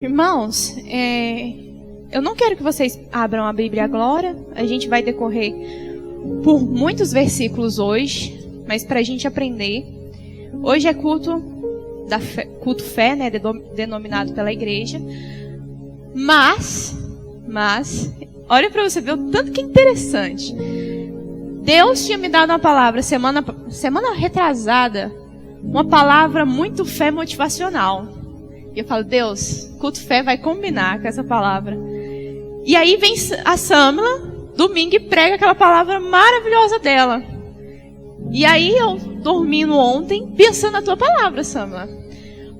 Irmãos, eu não quero que vocês abram a Bíblia agora. A gente vai decorrer por muitos versículos hoje, mas para a gente aprender. Hoje é culto fé, né, denominado pela igreja. Mas, olha para você ver o tanto que é interessante. Deus tinha me dado uma palavra semana retrasada, uma palavra muito fé motivacional. E eu falo, Deus, culto fé vai combinar com essa palavra. E aí vem a Samla, domingo, e prega aquela palavra maravilhosa dela. E aí eu dormindo ontem, pensando na tua palavra, Samla.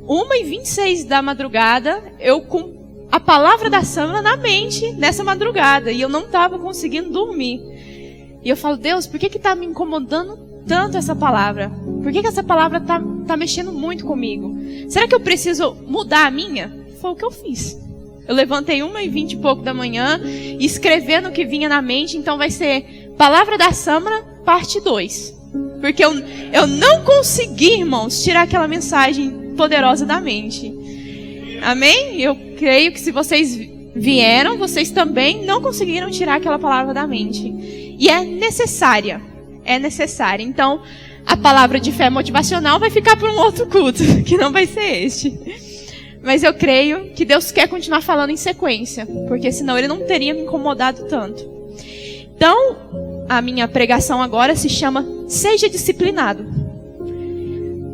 1h26 da madrugada, eu com a palavra da Samla na mente, nessa madrugada. E eu não estava conseguindo dormir. E eu falo, Deus, por que está me incomodando tanto essa palavra? Por que essa palavra tá mexendo muito comigo? Será que eu preciso mudar a minha? Foi o que eu fiz. Eu levantei 1h20 e pouco da manhã, escrevendo o que vinha na mente. Então vai ser Palavra da Samra, parte 2. Porque eu não consegui, irmãos, tirar aquela mensagem poderosa da mente. Amém? Eu creio que se vocês vieram, vocês também não conseguiram tirar aquela palavra da mente. E é necessária. É necessária. Então, a palavra de fé motivacional vai ficar para um outro culto, que não vai ser este. Mas eu creio que Deus quer continuar falando em sequência, porque senão Ele não teria me incomodado tanto. Então, a minha pregação agora se chama Seja Disciplinado.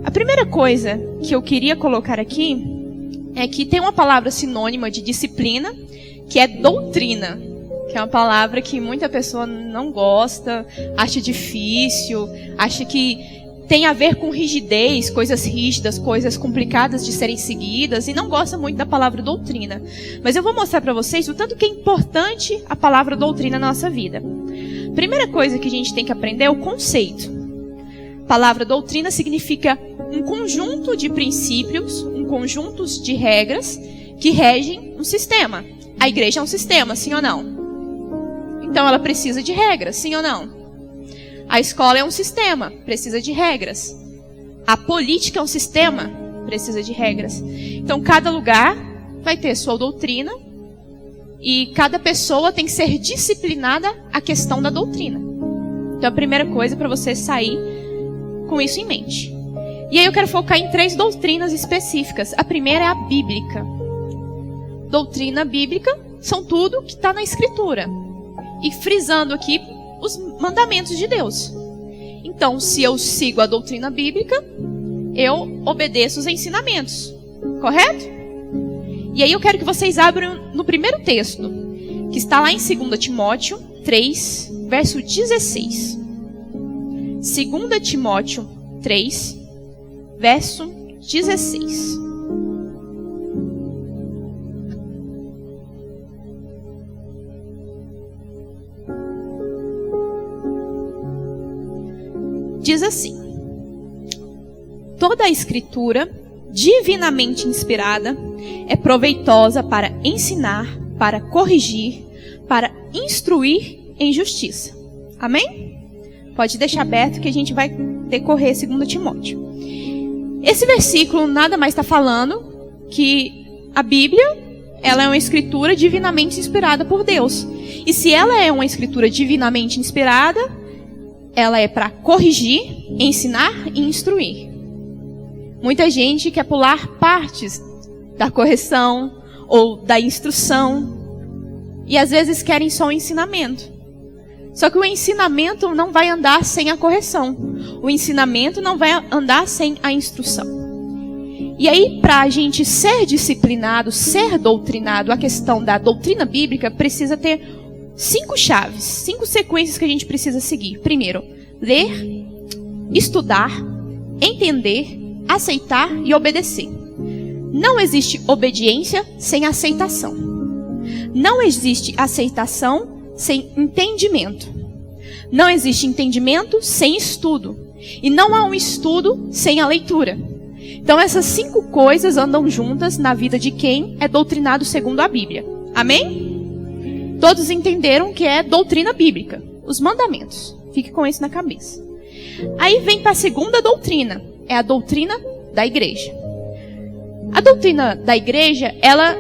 A primeira coisa que eu queria colocar aqui é que tem uma palavra sinônima de disciplina, que é doutrina. Que é uma palavra que muita pessoa não gosta, acha difícil, acha que tem a ver com rigidez, coisas rígidas, coisas complicadas de serem seguidas, e não gosta muito da palavra doutrina. Mas eu vou mostrar para vocês o tanto que é importante a palavra doutrina na nossa vida. Primeira coisa que a gente tem que aprender é o conceito. A palavra doutrina significa um conjunto de princípios, um conjunto de regras que regem um sistema. A igreja é um sistema, sim ou não? Então ela precisa de regras, sim ou não? A escola é um sistema, precisa de regras. A política é um sistema, precisa de regras. Então cada lugar vai ter sua doutrina e cada pessoa tem que ser disciplinada à questão da doutrina. Então a primeira coisa é para você sair com isso em mente. E aí eu quero focar em 3 doutrinas específicas. A primeira é a bíblica. Doutrina bíblica são tudo que está na Escritura. E frisando aqui os mandamentos de Deus. Então, se eu sigo a doutrina bíblica, eu obedeço os ensinamentos. Correto? E aí eu quero que vocês abram no primeiro texto, que está lá em 2 Timóteo 3, verso 16. 2 Timóteo 3, verso 16. Diz assim: toda a escritura, divinamente inspirada, é proveitosa para ensinar, para corrigir, para instruir em justiça. Amém? Pode deixar aberto que a gente vai decorrer 2 Timóteo. Esse versículo nada mais está falando que a Bíblia, ela é uma escritura divinamente inspirada por Deus. E se ela é uma escritura divinamente inspirada, ela é para corrigir, ensinar e instruir. Muita gente quer pular partes da correção ou da instrução. E às vezes querem só o ensinamento. Só que o ensinamento não vai andar sem a correção. O ensinamento não vai andar sem a instrução. E aí, para a gente ser disciplinado, ser doutrinado, a questão da doutrina bíblica precisa ter 5 chaves, 5 sequências que a gente precisa seguir. Primeiro, ler, estudar, entender, aceitar e obedecer. Não existe obediência sem aceitação. Não existe aceitação sem entendimento. Não existe entendimento sem estudo. E não há um estudo sem a leitura. Então essas 5 coisas andam juntas na vida de quem é doutrinado segundo a Bíblia. Amém? Todos entenderam que é doutrina bíblica, os mandamentos. Fique com isso na cabeça. Aí vem para a segunda doutrina, é a doutrina da igreja. A doutrina da igreja, ela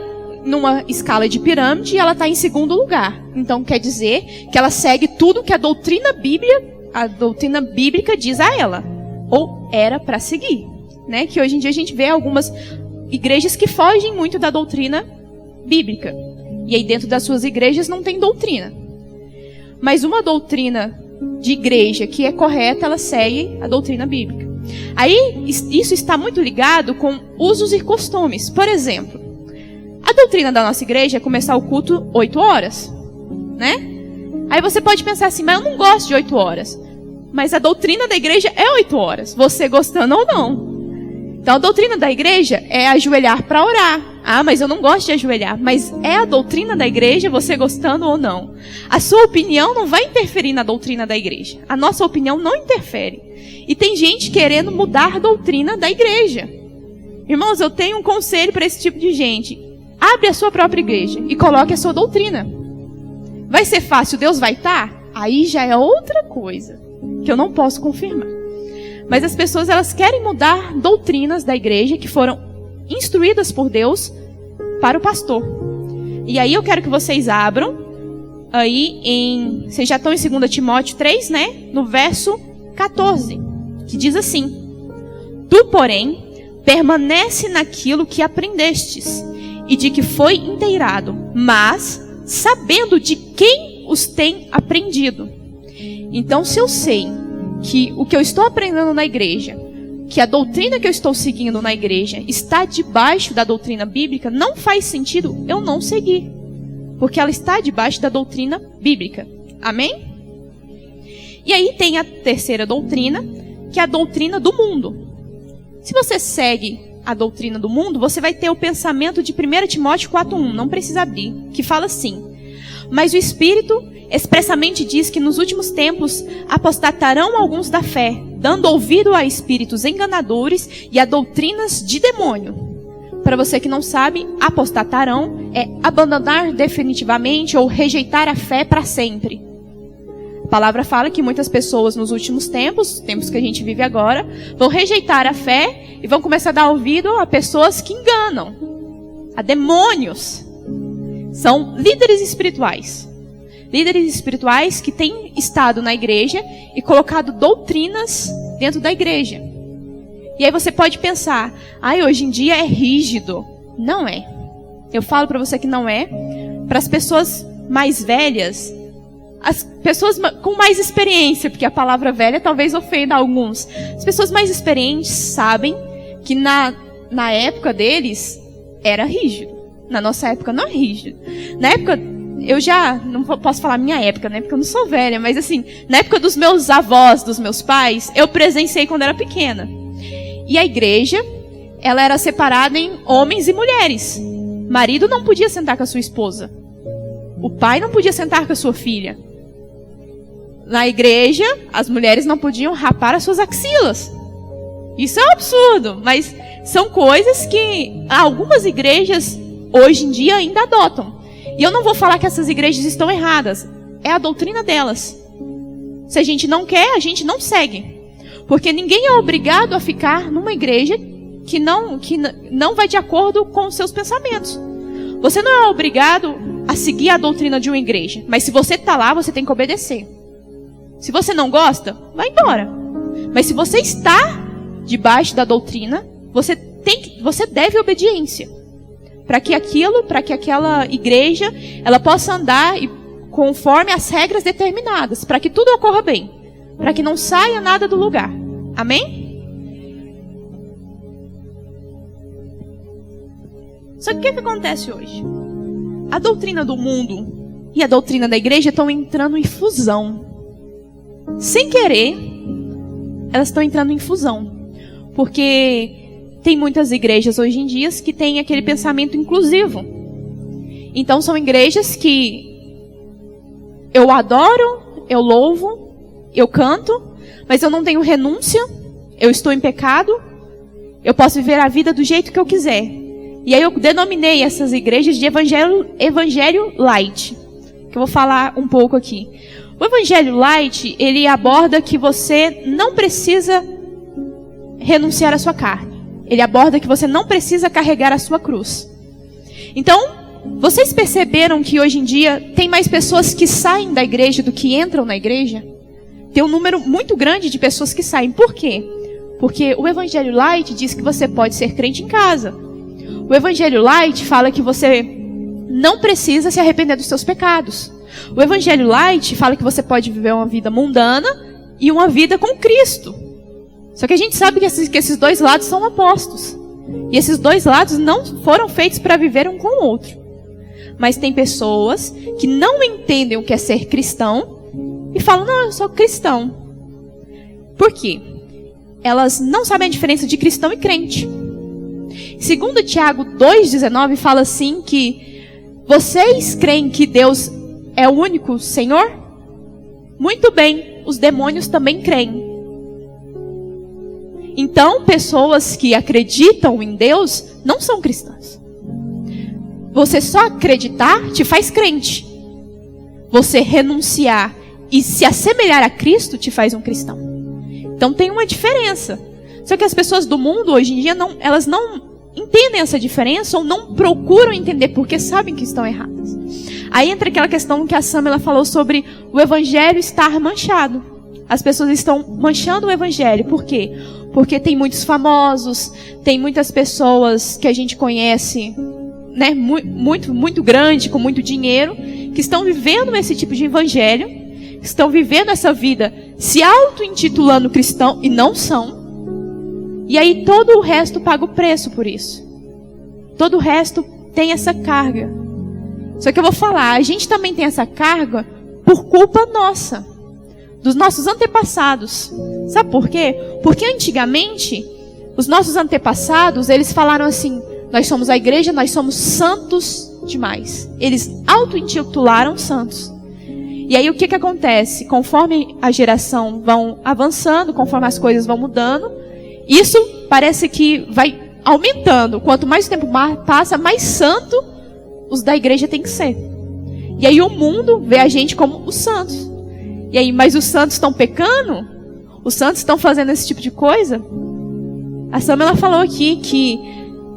numa escala de pirâmide e ela está em segundo lugar. Então quer dizer que ela segue tudo que a doutrina bíblica diz a ela. Ou era para seguir. Né? Que hoje em dia a gente vê algumas igrejas que fogem muito da doutrina bíblica. E aí dentro das suas igrejas não tem doutrina. Mas uma doutrina de igreja que é correta, ela segue a doutrina bíblica. Aí isso está muito ligado com usos e costumes. Por exemplo, a doutrina da nossa igreja é começar o culto 8 horas. Né? Aí você pode pensar assim, mas eu não gosto de 8 horas. Mas a doutrina da igreja é 8 horas, você gostando ou não. Então a doutrina da igreja é ajoelhar para orar. Ah, mas eu não gosto de ajoelhar. Mas é a doutrina da igreja, você gostando ou não. A sua opinião não vai interferir na doutrina da igreja. A nossa opinião não interfere. E tem gente querendo mudar a doutrina da igreja. Irmãos, eu tenho um conselho para esse tipo de gente. Abre a sua própria igreja e coloque a sua doutrina. Vai ser fácil, Deus vai estar? Aí já é outra coisa, que eu não posso confirmar. Mas as pessoas, elas querem mudar doutrinas da igreja que foram instruídas por Deus para o pastor. E aí eu quero que vocês abram aí vocês já estão em 2 Timóteo 3, né? No verso 14, que diz assim: Tu, porém, permanece naquilo que aprendestes e de que foi inteirado, mas sabendo de quem os tem aprendido. Então, se eu sei que o que eu estou aprendendo na igreja, que a doutrina que eu estou seguindo na igreja está debaixo da doutrina bíblica, não faz sentido eu não seguir, porque ela está debaixo da doutrina bíblica. Amém? E aí tem a terceira doutrina, que é a doutrina do mundo. Se você segue a doutrina do mundo, você vai ter o pensamento de 1 Timóteo 4:1, não precisa abrir, que fala assim: Mas o Espírito expressamente diz que nos últimos tempos apostatarão alguns da fé, dando ouvido a espíritos enganadores e a doutrinas de demônio. Para você que não sabe, apostatarão é abandonar definitivamente ou rejeitar a fé para sempre. A palavra fala que muitas pessoas nos últimos tempos que a gente vive agora, vão rejeitar a fé e vão começar a dar ouvido a pessoas que enganam, a demônios. São líderes espirituais. Líderes espirituais que têm estado na igreja e colocado doutrinas dentro da igreja. E aí você pode pensar, hoje em dia é rígido. Não é. Eu falo para você que não é. Para as pessoas mais velhas, as pessoas com mais experiência, porque a palavra velha talvez ofenda alguns. As pessoas mais experientes sabem que na época deles era rígido. Na nossa época não é rígido. Na época, eu já não posso falar minha época, né? Porque eu não sou velha, mas assim, na época dos meus avós, dos meus pais, eu presenciei quando era pequena. E a igreja, ela era separada em homens e mulheres. Marido não podia sentar com a sua esposa. O pai não podia sentar com a sua filha. Na igreja, as mulheres não podiam rapar as suas axilas. Isso é um absurdo, mas são coisas que algumas igrejas hoje em dia ainda adotam. E eu não vou falar que essas igrejas estão erradas. É a doutrina delas. Se a gente não quer, a gente não segue. Porque ninguém é obrigado a ficar numa igreja que não vai de acordo com os seus pensamentos. Você não é obrigado a seguir a doutrina de uma igreja. Mas se você está lá, você tem que obedecer. Se você não gosta, vai embora. Mas se você está debaixo da doutrina, você deve obediência. Para que aquela igreja, ela possa andar conforme as regras determinadas, para que tudo ocorra bem, para que não saia nada do lugar. Amém? Só que o que acontece hoje? A doutrina do mundo e a doutrina da igreja estão entrando em fusão. Sem querer, elas estão entrando em fusão. Porque tem muitas igrejas hoje em dia que têm aquele pensamento inclusivo. Então são igrejas que eu adoro, eu louvo, eu canto, mas eu não tenho renúncia, eu estou em pecado, eu posso viver a vida do jeito que eu quiser. E aí eu denominei essas igrejas de evangelho light, que eu vou falar um pouco aqui. O evangelho light, ele aborda que você não precisa renunciar à sua carne. Ele aborda que você não precisa carregar a sua cruz. Então, vocês perceberam que hoje em dia tem mais pessoas que saem da igreja do que entram na igreja? Tem um número muito grande de pessoas que saem. Por quê? Porque o Evangelho Light diz que você pode ser crente em casa. O Evangelho Light fala que você não precisa se arrepender dos seus pecados. O Evangelho Light fala que você pode viver uma vida mundana e uma vida com Cristo. Só que a gente sabe que esses dois lados são opostos. E esses dois lados não foram feitos para viver um com o outro. Mas tem pessoas que não entendem o que é ser cristão e falam, não, eu sou cristão. Por quê? Elas não sabem a diferença de cristão e crente. Segundo Tiago 2,19 fala assim que vocês creem que Deus é o único Senhor? Muito bem, os demônios também creem. Então, pessoas que acreditam em Deus não são cristãs. Você só acreditar te faz crente. Você renunciar e se assemelhar a Cristo te faz um cristão. Então tem uma diferença. Só que as pessoas do mundo hoje em dia elas não entendem essa diferença ou não procuram entender porque sabem que estão erradas. Aí entra aquela questão que a Samela falou sobre o evangelho estar manchado. As pessoas estão manchando o evangelho. Por quê? Porque tem muitos famosos, tem muitas pessoas que a gente conhece, né, muito grande, com muito dinheiro, que estão vivendo esse tipo de evangelho, que estão vivendo essa vida se auto-intitulando cristão e não são. E aí todo o resto paga o preço por isso. Todo o resto tem essa carga. Só que eu vou falar, a gente também tem essa carga por culpa nossa, dos nossos antepassados. Sabe por quê? Porque antigamente, os nossos antepassados, eles falaram assim, nós somos a igreja, nós somos santos demais. Eles auto-intitularam santos. E aí o que acontece? Conforme a geração vão avançando, conforme as coisas vão mudando, isso parece que vai aumentando. Quanto mais o tempo passa, mais santo os da igreja tem que ser. E aí o mundo vê a gente como os santos. E aí, mas os santos estão pecando? Os santos estão fazendo esse tipo de coisa? A Samela falou aqui que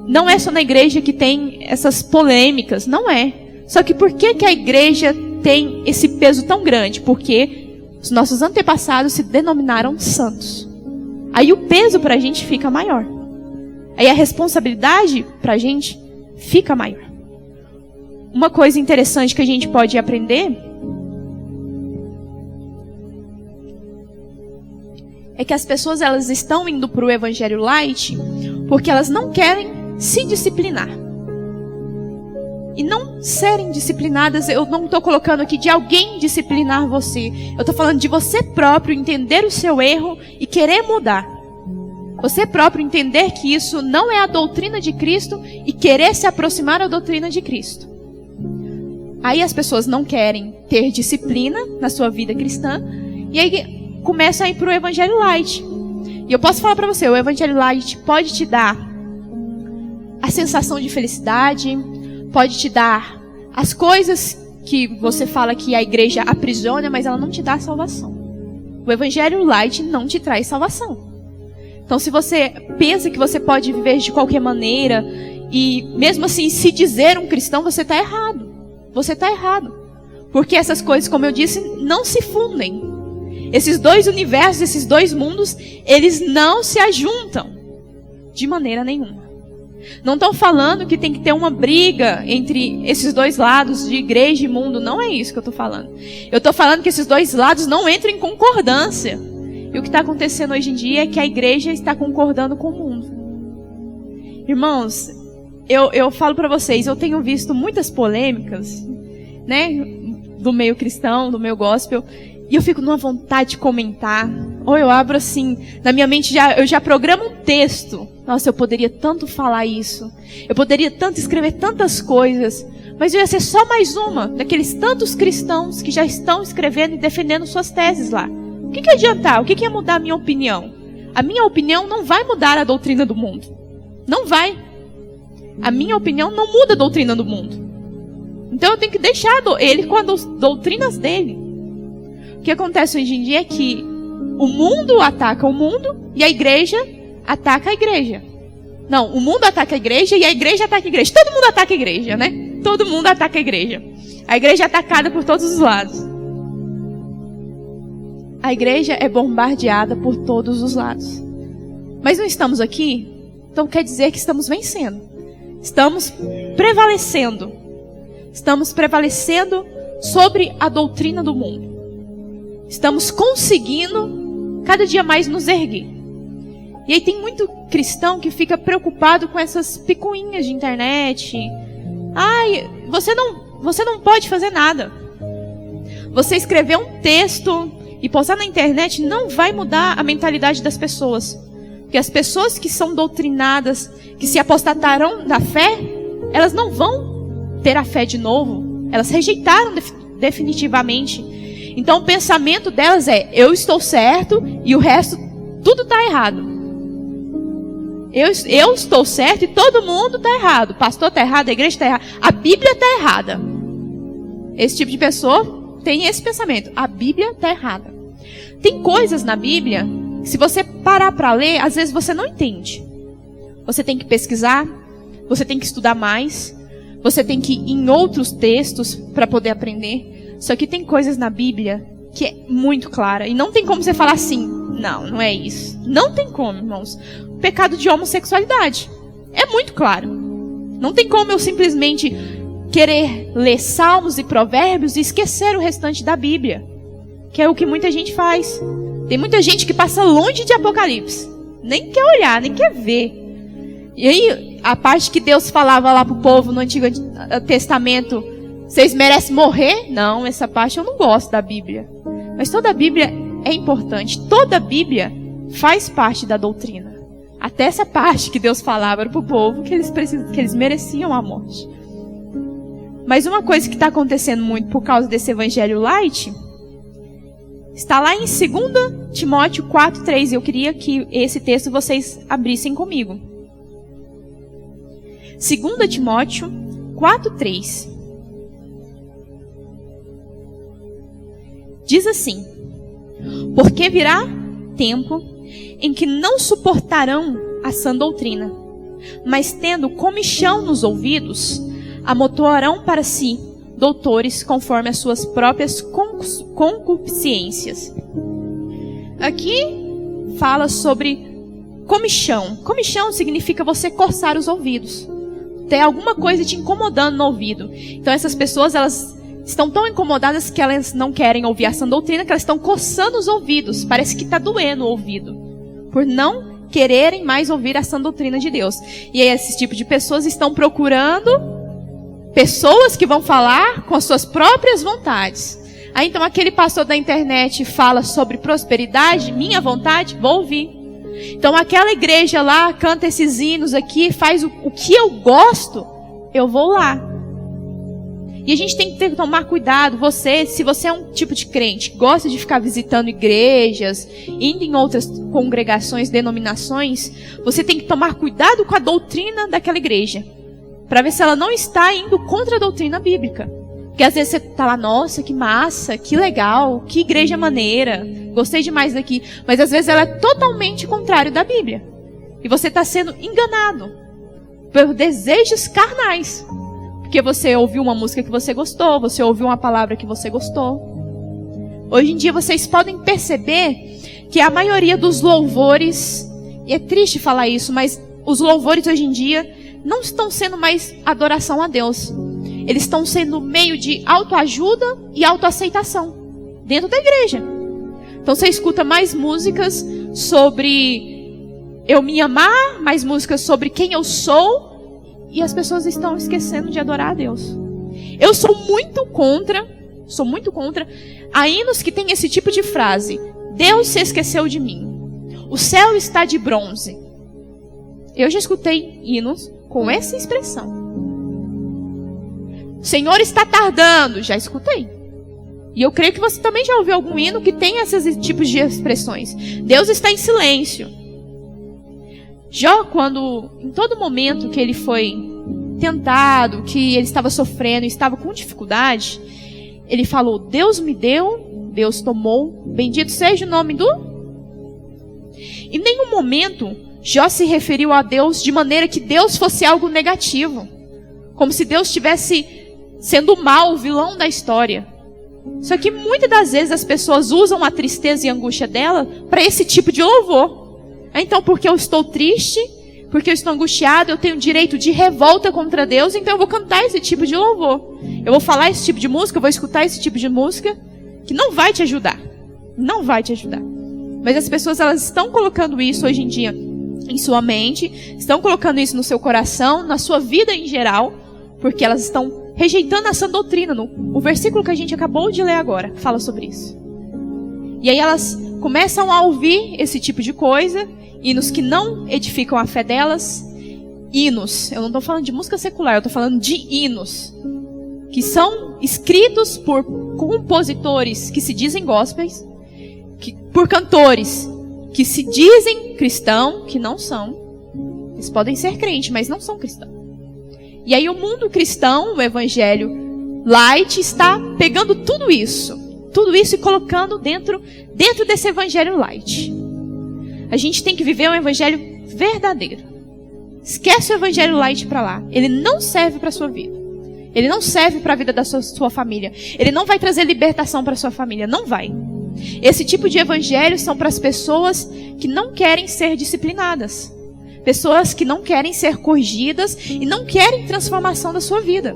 não é só na igreja que tem essas polêmicas. Não é. Só que por que a igreja tem esse peso tão grande? Porque os nossos antepassados se denominaram santos. Aí o peso pra gente fica maior. Aí a responsabilidade pra gente fica maior. Uma coisa interessante que a gente pode aprender é que as pessoas elas estão indo para o Evangelho Light porque elas não querem se disciplinar. E não serem disciplinadas, eu não estou colocando aqui de alguém disciplinar você. Eu estou falando de você próprio entender o seu erro e querer mudar. Você próprio entender que isso não é a doutrina de Cristo e querer se aproximar da doutrina de Cristo. Aí as pessoas não querem ter disciplina na sua vida cristã e aí começam a ir para o Evangelho Light. E eu posso falar para você, o Evangelho Light pode te dar a sensação de felicidade, pode te dar as coisas que você fala que a igreja aprisiona, mas ela não te dá salvação. O Evangelho Light não te traz salvação. Então se você pensa que você pode viver de qualquer maneira e mesmo assim se dizer um cristão, você está errado. Você está errado. Porque essas coisas, como eu disse, não se fundem. Esses dois universos, esses dois mundos, eles não se ajuntam de maneira nenhuma. Não estou falando que tem que ter uma briga entre esses dois lados de igreja e mundo. Não é isso que eu estou falando. Eu estou falando que esses dois lados não entram em concordância. E o que está acontecendo hoje em dia é que a igreja está concordando com o mundo. Irmãos, eu falo para vocês, eu tenho visto muitas polêmicas, né, do meio cristão, do meio gospel, e eu fico numa vontade de comentar. Ou eu abro assim, na minha mente eu já programo um texto. Nossa, eu poderia tanto falar isso. Eu poderia tanto escrever tantas coisas. Mas eu ia ser só mais uma daqueles tantos cristãos que já estão escrevendo e defendendo suas teses lá. O que adiantar? O que ia mudar a minha opinião? A minha opinião não vai mudar a doutrina do mundo. Não vai. A minha opinião não muda a doutrina do mundo. Então eu tenho que deixar ele com as doutrinas dele. O que acontece hoje em dia é que o mundo ataca o mundo e a igreja ataca a igreja. Não, o mundo ataca a igreja e a igreja ataca a igreja. Todo mundo ataca a igreja, né? todo mundo ataca a igreja. A igreja é atacada por todos os lados. A igreja é bombardeada por todos os lados. Mas não estamos aqui, então quer dizer que estamos vencendo. Estamos prevalecendo. Estamos prevalecendo sobre a doutrina do mundo. Estamos conseguindo cada dia mais nos erguer. E aí tem muito cristão que fica preocupado com essas picuinhas de internet. Ai, você não pode fazer nada. Você escrever um texto e postar na internet não vai mudar a mentalidade das pessoas. Porque as pessoas que são doutrinadas, que se apostataram da fé, elas não vão ter a fé de novo. Elas rejeitaram definitivamente. Então o pensamento delas é: eu estou certo e o resto tudo está errado. Eu estou certo e todo mundo está errado. O pastor está errado, a igreja está errada, a Bíblia está errada. Esse tipo de pessoa tem esse pensamento: a Bíblia está errada. Tem coisas na Bíblia que, se você parar para ler, às vezes você não entende. Você tem que pesquisar, você tem que estudar mais, você tem que ir em outros textos para poder aprender. Só que tem coisas na Bíblia que é muito clara e não tem como você falar assim: não é isso. Não tem como, irmãos. O pecado de homossexualidade é muito claro. Não tem como eu simplesmente querer ler Salmos e Provérbios e esquecer o restante da Bíblia, que é o que muita gente faz. Tem muita gente que passa longe de Apocalipse, nem quer olhar, nem quer ver. E aí, a parte que Deus falava lá pro povo no Antigo Testamento: vocês merecem morrer? Não, essa parte eu não gosto da Bíblia. Mas toda a Bíblia é importante. Toda a Bíblia faz parte da doutrina. Até essa parte que Deus falava pro povo que eles mereciam a morte. Mas uma coisa que está acontecendo muito por causa desse evangelho light está lá em 2 Timóteo 4:3. Eu queria que esse texto vocês abrissem comigo. 2 Timóteo 4:3. Diz assim: porque virá tempo em que não suportarão a sã doutrina, mas tendo comichão nos ouvidos, amontoarão para si doutores conforme as suas próprias concupiscências. Aqui fala sobre comichão. Comichão significa você coçar os ouvidos. Tem alguma coisa te incomodando no ouvido. Então essas pessoas, elas estão tão incomodadas que elas não querem ouvir a sã doutrina, que elas estão coçando os ouvidos. Parece que está doendo o ouvido, por não quererem mais ouvir a sã doutrina de Deus. E aí esse tipo de pessoas estão procurando pessoas que vão falar com as suas próprias vontades. Aí então aquele pastor da internet fala sobre prosperidade, minha vontade, vou ouvir. Então aquela igreja lá canta esses hinos aqui, faz o que eu gosto, eu vou lá. E a gente tem que tomar cuidado. Se você é um tipo de crente que gosta de ficar visitando igrejas, indo em outras congregações, denominações, você tem que tomar cuidado com a doutrina daquela igreja, para ver se ela não está indo contra a doutrina bíblica. Porque às vezes você está lá: nossa, que massa, que legal, que igreja maneira, gostei demais daqui. Mas às vezes ela é totalmente contrário da Bíblia. E você está sendo enganado por desejos carnais. Porque você ouviu uma música que você gostou, você ouviu uma palavra que você gostou. Hoje em dia vocês podem perceber que a maioria dos louvores, e é triste falar isso, mas os louvores hoje em dia não estão sendo mais adoração a Deus. Eles estão sendo meio de autoajuda e autoaceitação dentro da igreja. Então você escuta mais músicas sobre eu me amar, mais músicas sobre quem eu sou, e as pessoas estão esquecendo de adorar a Deus. Eu sou muito contra a hinos que tem esse tipo de frase: Deus se esqueceu de mim, o céu está de bronze. Eu já escutei hinos com essa expressão. O Senhor está tardando, já escutei. E eu creio que você também já ouviu algum hino que tem esses tipos de expressões. Deus está em silêncio. Jó, quando, em todo momento que ele foi tentado, que ele estava sofrendo, estava com dificuldade, ele falou: Deus me deu, Deus tomou, bendito seja o nome do... Em nenhum momento Jó se referiu a Deus de maneira que Deus fosse algo negativo. como se Deus estivesse sendo o mal, o vilão da história. Só que muitas das vezes as pessoas usam a tristeza e a angústia dela para esse tipo de louvor. Então, porque eu estou triste, porque eu estou angustiado, eu tenho direito de revolta contra Deus, então eu vou cantar esse tipo de louvor. Eu vou falar esse tipo de música, eu vou escutar esse tipo de música, que não vai te ajudar. Não vai te ajudar. Mas as pessoas, elas estão colocando isso hoje em dia em sua mente, estão colocando isso no seu coração, na sua vida em geral, porque elas estão rejeitando essa doutrina. O versículo que a gente acabou de ler agora fala sobre isso. E aí elas começam a ouvir esse tipo de coisa, hinos que não edificam a fé delas, hinos, eu não estou falando de música secular, eu estou falando de hinos, que são escritos por compositores que se dizem gospels, por cantores que se dizem cristão, que não são. Eles podem ser crentes, mas não são cristãos. E aí o mundo cristão, o evangelho light, está pegando tudo isso e colocando dentro desse evangelho light. A gente tem que viver um evangelho verdadeiro. Esquece o evangelho light para lá. Ele não serve para a sua vida. Ele não serve para a vida da sua família. Ele não vai trazer libertação para a sua família. Não vai. Esse tipo de evangelho são para as pessoas que não querem ser disciplinadas. Pessoas que não querem ser corrigidas e não querem transformação da sua vida.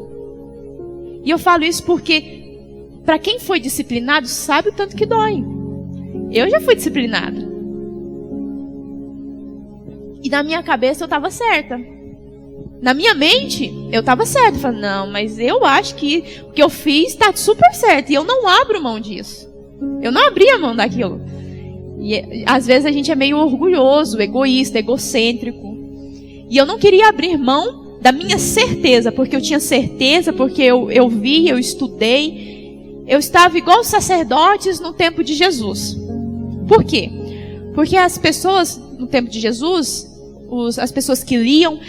E eu falo isso porque, para quem foi disciplinado, sabe o tanto que dói. Eu já fui disciplinada. E na minha cabeça eu estava certa. Na minha mente, eu estava certa. Eu falei, não, mas eu acho que o que eu fiz está super certo. E eu não abro mão disso. Eu não abri a mão daquilo. E às vezes a gente é meio orgulhoso, egoísta, egocêntrico. E eu não queria abrir mão da minha certeza, porque eu tinha certeza, porque eu vi, eu estudei. Eu estava igual os sacerdotes no tempo de Jesus. Por quê? Porque as pessoas no tempo de Jesus, as pessoas que liam,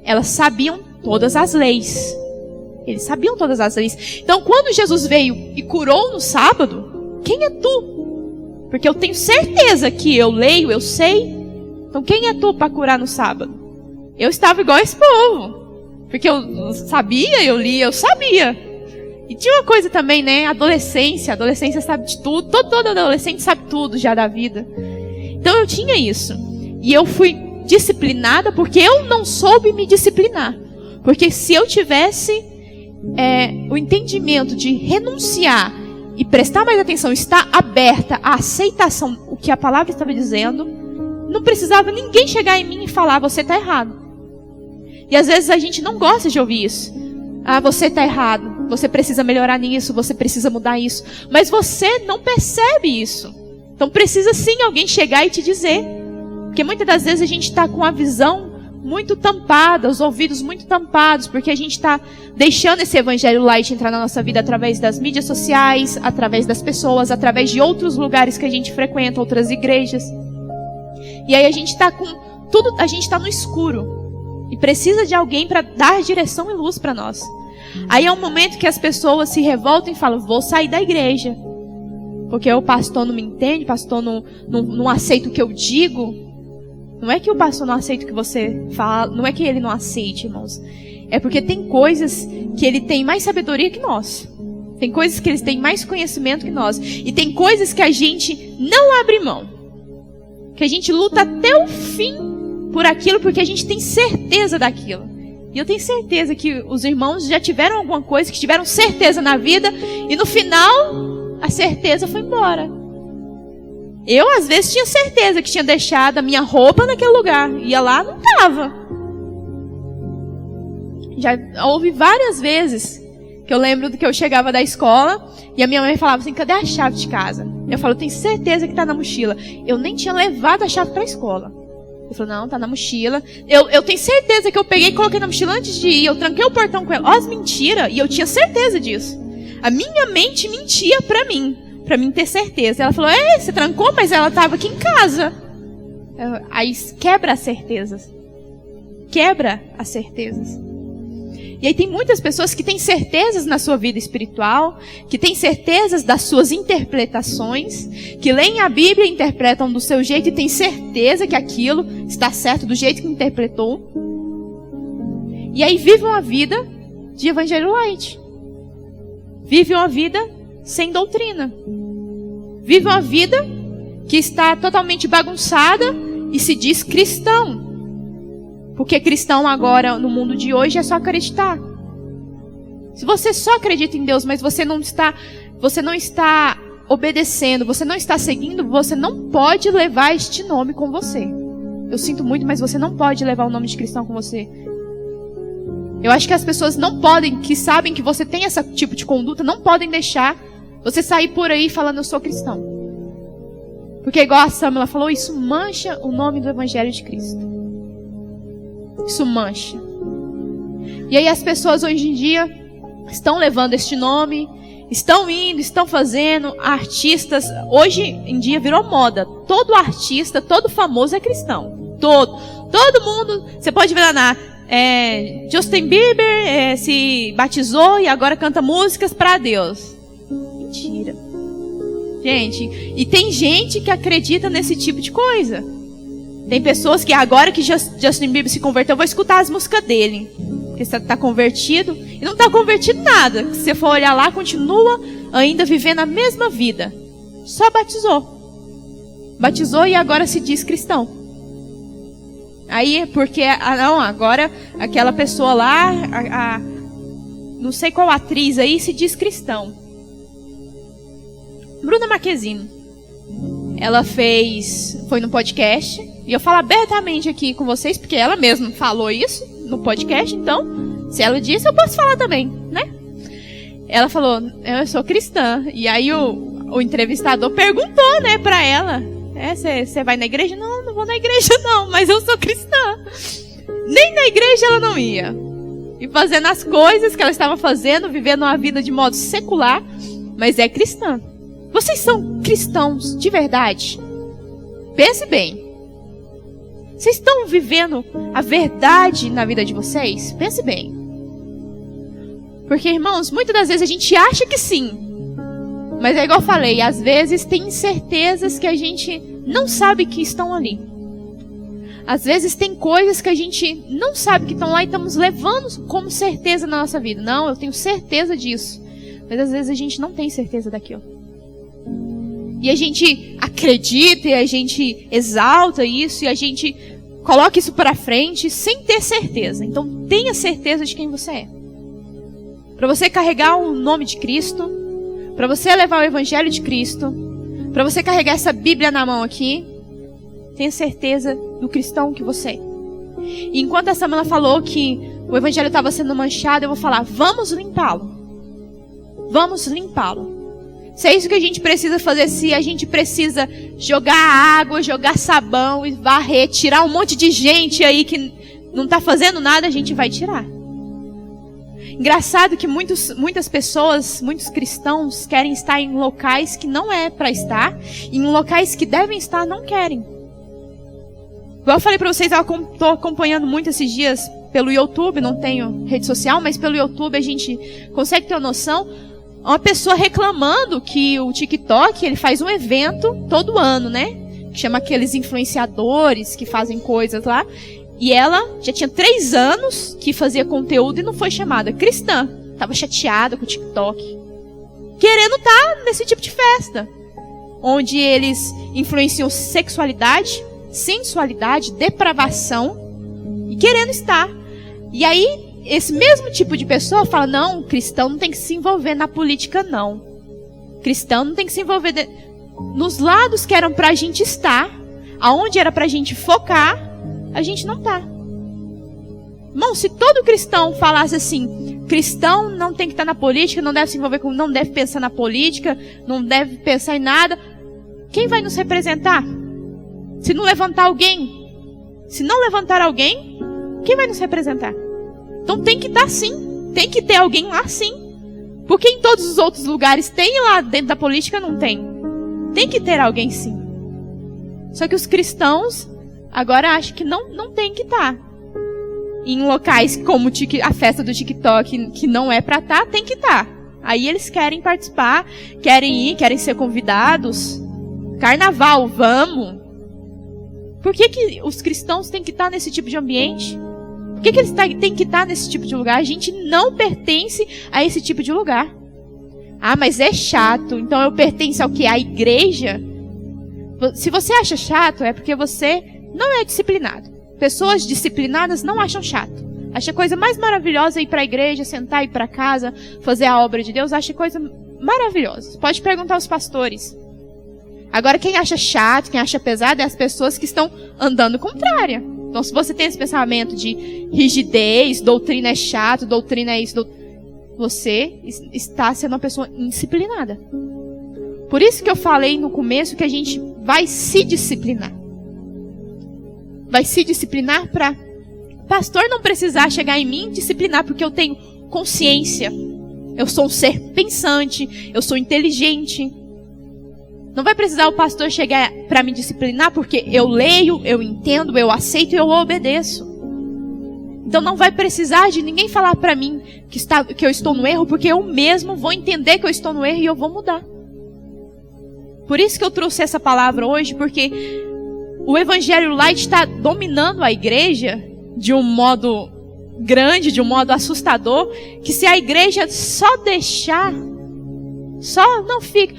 elas sabiam todas as leis. Eles sabiam todas as leis. Então, quando Jesus veio e curou no sábado, quem é tu? Porque eu tenho certeza que eu leio, eu sei. Então quem é tu para curar no sábado? Eu estava igual esse povo. Porque eu sabia, eu lia, eu sabia. E tinha uma coisa também, né? Adolescência. A adolescência sabe de tudo. Todo adolescente sabe tudo já da vida. Então eu tinha isso. E eu fui disciplinada porque eu não soube me disciplinar. Porque se eu tivesse o entendimento de renunciar e prestar mais atenção, estar aberta à aceitação, o que a palavra estava dizendo, não precisava ninguém chegar em mim e falar, você está errado. E às vezes a gente não gosta de ouvir isso. Ah, você está errado, você precisa melhorar nisso, você precisa mudar isso. Mas você não percebe isso. Então precisa sim alguém chegar e te dizer. Porque muitas das vezes a gente está com a visão muito tampada, os ouvidos muito tampados, porque a gente está deixando esse evangelho light entrar na nossa vida através das mídias sociais, através das pessoas, através de outros lugares que a gente frequenta, outras igrejas. E aí a gente está com tudo, a gente está no escuro e precisa de alguém para dar direção e luz para nós. Aí é um momento que as pessoas se revoltam e falam, vou sair da igreja, porque o pastor não me entende, o pastor não aceita o que eu digo. Não é que o pastor não aceita o que você fala, não é que ele não aceite, irmãos. É porque tem coisas que ele tem mais sabedoria que nós. Tem coisas que eles têm mais conhecimento que nós. E tem coisas que a gente não abre mão. Que a gente luta até o fim por aquilo, porque a gente tem certeza daquilo. E eu tenho certeza que os irmãos já tiveram alguma coisa, que tiveram certeza na vida, e no final, a certeza foi embora. Eu, às vezes, tinha certeza que tinha deixado a minha roupa naquele lugar. Ia lá, não estava. Já houve várias vezes que eu lembro do que eu chegava da escola e a minha mãe falava assim, cadê a chave de casa? Eu falo, eu tenho certeza que está na mochila. Eu nem tinha levado a chave para a escola. Eu falo, não, está na mochila. Eu tenho certeza que eu peguei e coloquei na mochila antes de ir. Eu tranquei o portão com ela. Ó, as mentiras. E eu tinha certeza disso. A minha mente mentia para mim ter certeza. Ela falou, você trancou, mas ela estava aqui em casa. Aí quebra as certezas. Quebra as certezas. E aí tem muitas pessoas que têm certezas na sua vida espiritual, que têm certezas das suas interpretações, que leem a Bíblia e interpretam do seu jeito e têm certeza que aquilo está certo do jeito que interpretou. E aí vivem a vida de evangelho light. Vive uma vida sem doutrina. Vive uma vida que está totalmente bagunçada e se diz cristão. Porque cristão agora, no mundo de hoje, é só acreditar. Se você só acredita em Deus, mas você não está obedecendo, você não está seguindo, você não pode levar este nome com você. Eu sinto muito, mas você não pode levar o nome de cristão com você. Eu acho que as pessoas não podem, que sabem que você tem esse tipo de conduta, não podem deixar você sair por aí falando eu sou cristão. Porque igual a Samela falou, isso mancha o nome do Evangelho de Cristo. Isso mancha. E aí as pessoas hoje em dia estão levando este nome, estão indo, estão fazendo, artistas, hoje em dia virou moda. Todo artista, todo famoso é cristão. Todo mundo, você pode ver lá na Justin Bieber se batizou e agora canta músicas para Deus. Mentira. Gente, e tem gente que acredita nesse tipo de coisa. Tem pessoas que agora que Justin Bieber se converteu, vou escutar as músicas dele. Porque você está convertido e não está convertido nada. Se você for olhar lá, continua ainda vivendo a mesma vida. Só batizou. Batizou e agora se diz cristão. Aí, porque, não, agora aquela pessoa lá, não sei qual atriz aí, se diz cristão. Bruna Marquezine. Ela foi no podcast, e eu falo abertamente aqui com vocês, porque ela mesma falou isso no podcast, então, se ela disse, eu posso falar também, né? Ela falou, eu sou cristã. E aí o entrevistador perguntou, né, pra ela, você vai na igreja? Não vou na igreja não, mas eu sou cristã. Nem na igreja ela não ia. E fazendo as coisas que ela estava fazendo, vivendo uma vida de modo secular, mas é cristã. Vocês são cristãos de verdade? Pense bem. Vocês estão vivendo a verdade na vida de vocês? Pense bem. Porque, irmãos, muitas das vezes a gente acha que sim. Mas é igual eu falei, às vezes tem certezas que a gente não sabe que estão ali. Às vezes tem coisas que a gente não sabe que estão lá e estamos levando como certeza na nossa vida. Não, eu tenho certeza disso. Mas às vezes a gente não tem certeza daquilo. E a gente acredita e a gente exalta isso e a gente coloca isso para frente sem ter certeza. Então tenha certeza de quem você é. Para você carregar o nome de Cristo, para você levar o Evangelho de Cristo, para você carregar essa Bíblia na mão aqui, tenha certeza do cristão que você é. E enquanto a Samela falou que o Evangelho estava sendo manchado, eu vou falar, vamos limpá-lo. Vamos limpá-lo. Se é isso que a gente precisa fazer, se a gente precisa jogar água, jogar sabão e varrer, tirar um monte de gente aí que não está fazendo nada, a gente vai tirar. Engraçado que muitas pessoas, muitos cristãos querem estar em locais que não é para estar, e em locais que devem estar não querem. Igual eu falei para vocês, eu estou acompanhando muito esses dias pelo YouTube, não tenho rede social, mas pelo YouTube a gente consegue ter uma noção. Uma pessoa reclamando que o TikTok, ele faz um evento todo ano, né? Que chama aqueles influenciadores que fazem coisas lá. E ela já tinha 3 anos que fazia conteúdo e não foi chamada cristã. Tava chateada com o TikTok. Querendo estar nesse tipo de festa. Onde eles influenciam sexualidade, sensualidade, depravação. E querendo estar. E aí, esse mesmo tipo de pessoa fala, não, cristão não tem que se envolver na política, não. Cristão não tem que se envolver nos lados que eram pra gente estar, aonde era pra gente focar, a gente não tá. Irmão, se todo cristão falasse assim, cristão não tem que estar na política, não deve se envolver com, não deve pensar na política, não deve pensar em nada, quem vai nos representar? Se não levantar alguém, quem vai nos representar? Então tem que estar sim. Tem que ter alguém lá sim. Porque em todos os outros lugares tem, lá dentro da política não tem. Tem que ter alguém sim. Só que os cristãos agora acham que não tem que estar. Em locais como a festa do TikTok, que não é pra estar, tem que estar. Aí eles querem participar, querem ir, querem ser convidados. Carnaval, vamos. Por que os cristãos têm que estar nesse tipo de ambiente? Por que eles têm que estar nesse tipo de lugar? A gente não pertence a esse tipo de lugar. Ah, mas é chato. Então eu pertenço ao quê? À igreja? Se você acha chato, é porque você não é disciplinado. Pessoas disciplinadas não acham chato. Acha a coisa mais maravilhosa ir para a igreja, sentar, ir para casa, fazer a obra de Deus. Acha coisa maravilhosa. Pode perguntar aos pastores. Agora, quem acha chato, quem acha pesado, é as pessoas que estão andando contrária. Então, se você tem esse pensamento de rigidez, doutrina é chato, doutrina é isso, você está sendo uma pessoa indisciplinada. Por isso que eu falei no começo que a gente vai se disciplinar. Vai se disciplinar para pastor não precisar chegar em mim e disciplinar, porque eu tenho consciência. Eu sou um ser pensante, eu sou inteligente. Não vai precisar o pastor chegar para me disciplinar, porque eu leio, eu entendo, eu aceito e eu obedeço. Então não vai precisar de ninguém falar para mim que eu estou no erro, porque eu mesmo vou entender que eu estou no erro e eu vou mudar. Por isso que eu trouxe essa palavra hoje, porque o Evangelho Light está dominando a igreja de um modo grande, de um modo assustador, que se a igreja só deixar, só não fica,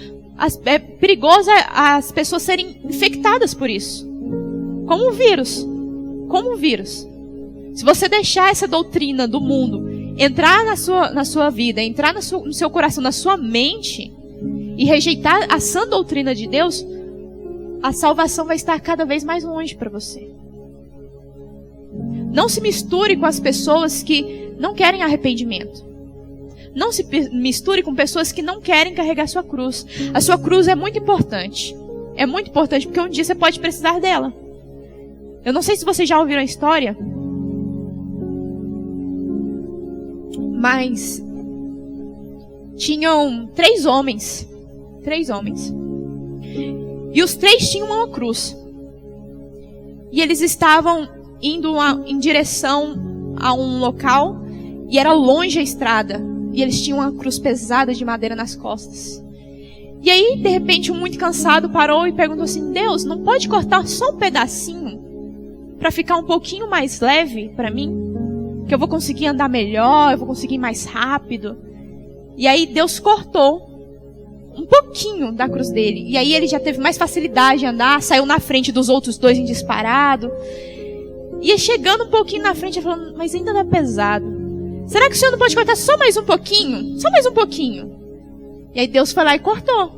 é perigoso as pessoas serem infectadas por isso. Como um vírus. Como um vírus. Se você deixar essa doutrina do mundo entrar na sua vida, entrar no seu coração, na sua mente, e rejeitar a sã doutrina de Deus, a salvação vai estar cada vez mais longe para você. Não se misture com as pessoas que não querem arrependimento. Não se misture com pessoas que não querem carregar sua cruz. A sua cruz é muito importante. É muito importante porque um dia você pode precisar dela. Eu não sei se vocês já ouviram a história, mas tinham 3 homens. 3 homens. E os 3 tinham uma cruz. E eles estavam indo em direção a um local e era longe a estrada. E eles tinham uma cruz pesada de madeira nas costas. E aí, de repente, um muito cansado parou e perguntou assim: Deus, não pode cortar só um pedacinho para ficar um pouquinho mais leve para mim? Que eu vou conseguir andar melhor, eu vou conseguir ir mais rápido. E aí Deus cortou um pouquinho da cruz dele. E aí ele já teve mais facilidade de andar, saiu na frente dos outros 2 em disparado. E chegando um pouquinho na frente, ele falou: mas ainda é pesado. Será que o senhor não pode cortar só mais um pouquinho? Só mais um pouquinho. E aí Deus foi lá e cortou.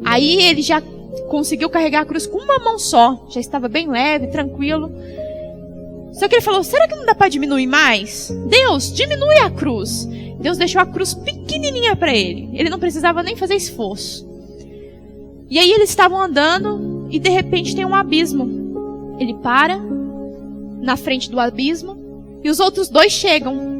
Aí ele já conseguiu carregar a cruz com uma mão só. Já estava bem leve, tranquilo. Só que ele falou: será que não dá para diminuir mais? Deus, diminui a cruz. Deus deixou a cruz pequenininha para ele. Ele não precisava nem fazer esforço. E aí eles estavam andando e de repente tem um abismo. Ele para na frente do abismo e os outros 2 chegam.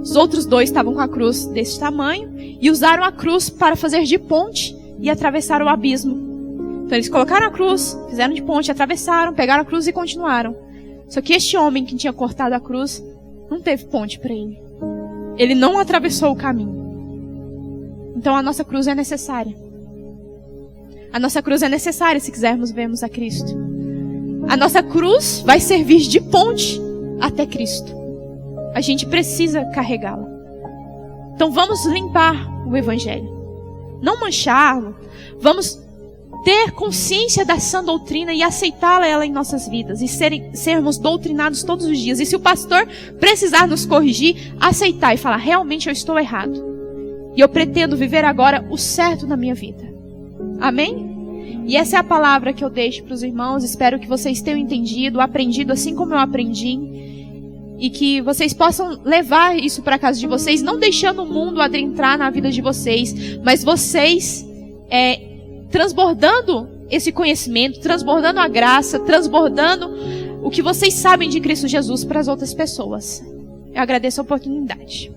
Os outros 2 estavam com a cruz desse tamanho e usaram a cruz para fazer de ponte e atravessar o abismo. Então eles colocaram a cruz, fizeram de ponte, atravessaram, pegaram a cruz e continuaram. Só que este homem que tinha cortado a cruz não teve ponte para ele. Ele não atravessou o caminho. Então a nossa cruz é necessária. A nossa cruz é necessária se quisermos vermos a Cristo. A nossa cruz vai servir de ponte até Cristo. A gente precisa carregá-la. Então vamos limpar o Evangelho. Não manchá-lo. Vamos ter consciência da sã doutrina e aceitá-la ela em nossas vidas. E sermos doutrinados todos os dias. E se o pastor precisar nos corrigir, aceitar e falar: realmente eu estou errado. E eu pretendo viver agora o certo na minha vida. Amém? E essa é a palavra que eu deixo para os irmãos. Espero que vocês tenham entendido, aprendido assim como eu aprendi. E que vocês possam levar isso para casa de vocês, não deixando o mundo adentrar na vida de vocês, mas vocês transbordando esse conhecimento, transbordando a graça, transbordando o que vocês sabem de Cristo Jesus para as outras pessoas. Eu agradeço a oportunidade.